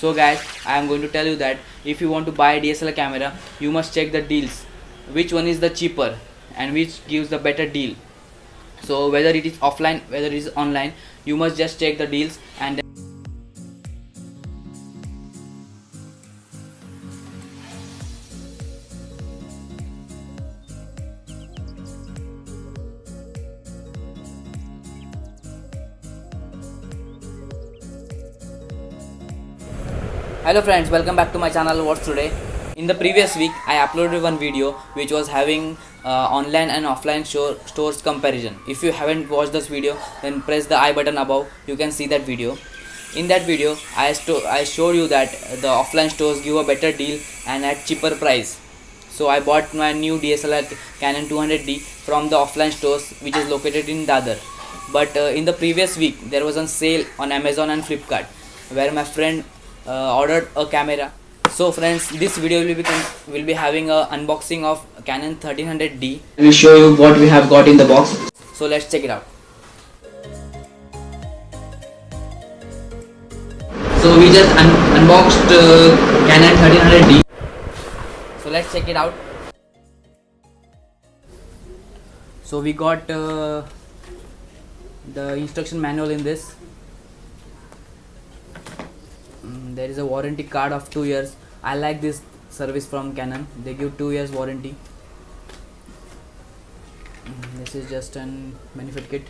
So guys, I am going to tell you that if you want to buy a DSLR camera, you must check the deals, which one is the cheaper and which gives the better deal. So whether it is offline, whether it is online, you must just check the deals. And hello friends, welcome back to my channel. What's today? In the previous week I uploaded one video which was having online and offline stores comparison. If you haven't watched this video, then press the I button above. You can see that video. In that video I showed you that the offline stores give a better deal and at cheaper price. So I bought my new DSLR Canon 200D from the offline stores which is located in Dadar. But in the previous week there was a sale on Amazon and Flipkart where my friend ordered a camera. So friends, this video will be having a unboxing of Canon 1300D. I will show you what we have got in the box. So let's check it out. So we just unboxed Canon 1300D. So let's check it out. So we got the instruction manual in this. There is a warranty card of 2 years. I like this service from Canon. They give 2 years warranty. This is just an benefit kit.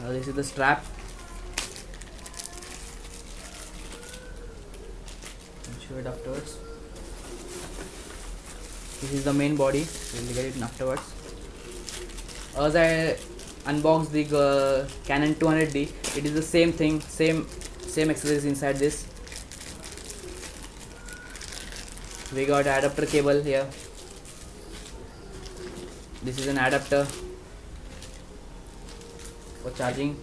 This is the strap. I'll show it afterwards. This is the main body. We'll get it afterwards. As I unboxed the Canon 200D, it is the same thing, same accessories inside this. We got adapter cable here. This is an adapter for charging.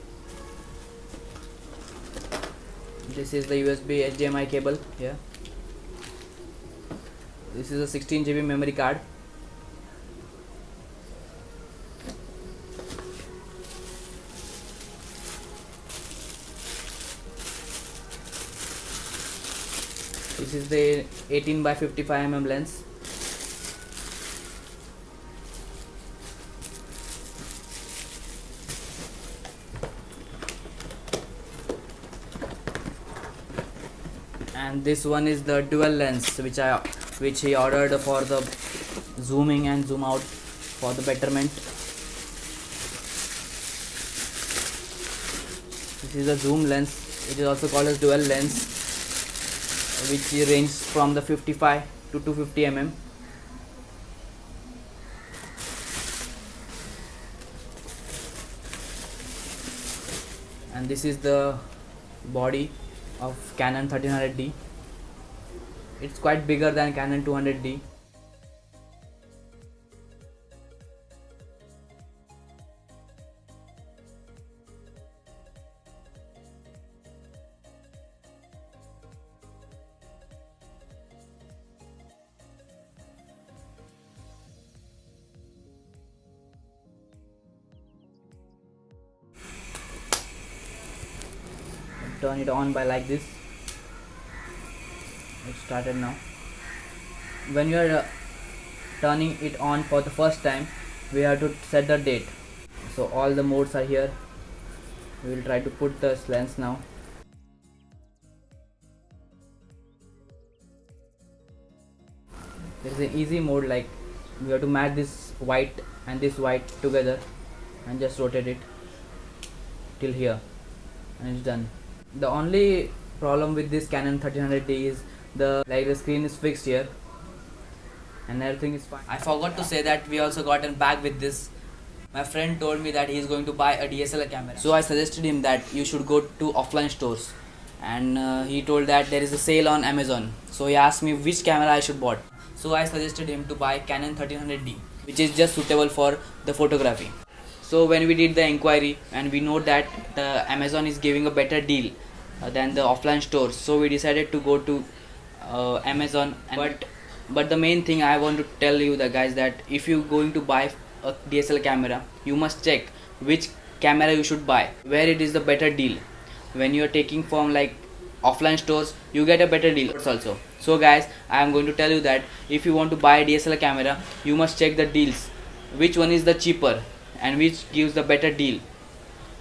This is the USB HDMI cable here. This is a 16 GB memory card. This is the 18 by 55 mm lens. And this one is the dual lens which he ordered for the zooming and zoom out for the betterment. This is a zoom lens. It is also called as dual lens, which ranges from the 55 to 250 mm. And this is the body of Canon 1300D. It's quite bigger than Canon 200D. Turn it on by like this. It started now. When you are turning it on for the first time, we have to set the date. So all the modes are here. We will try to put the lens now. There is an easy mode, like we have to match this white and this white together and just rotate it till here and it's done. The only problem with this Canon 1300D is the screen is fixed here and everything is fine. I forgot to say that we also got a bag with this. My friend told me that he is going to buy a DSLR camera, so I suggested him that you should go to offline stores, and he told that there is a sale on Amazon. So he asked me which camera I should buy. So I suggested him to buy Canon 1300D, which is just suitable for the photography. So when we did the inquiry and we know that the Amazon is giving a better deal than the offline stores, so we decided to go to Amazon. But the main thing I want to tell you the guys, that if you going to buy a DSLR camera, you must check which camera you should buy, where it is the better deal. When you are taking from like offline stores, you get a better deal also. So guys, I am going to tell you that if you want to buy a DSLR camera, you must check the deals, which one is the cheaper and which gives the better deal.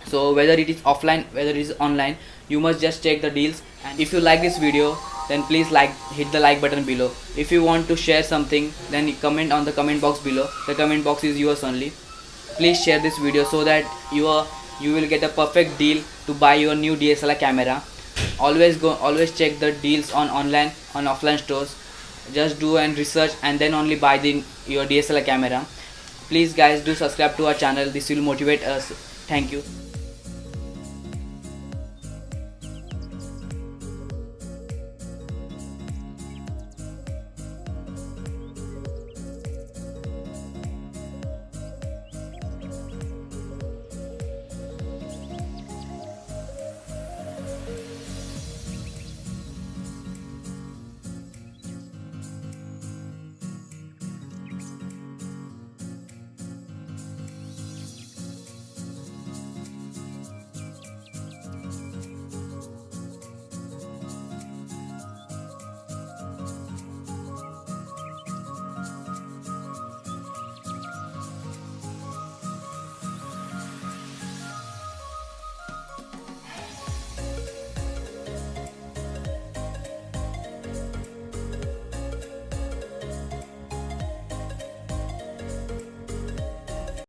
So whether it is offline, whether it is online, you must just check the deals. And if you like this video, then please hit the like button below. If you want to share something, then comment on the comment box below. The comment box is yours only. Please share this video so that you will get a perfect deal to buy your new DSLR camera. Always check the deals on online, on offline stores. Just do and research and then only buy your DSLR camera. Please guys, do subscribe to our channel. This will motivate us. Thank you.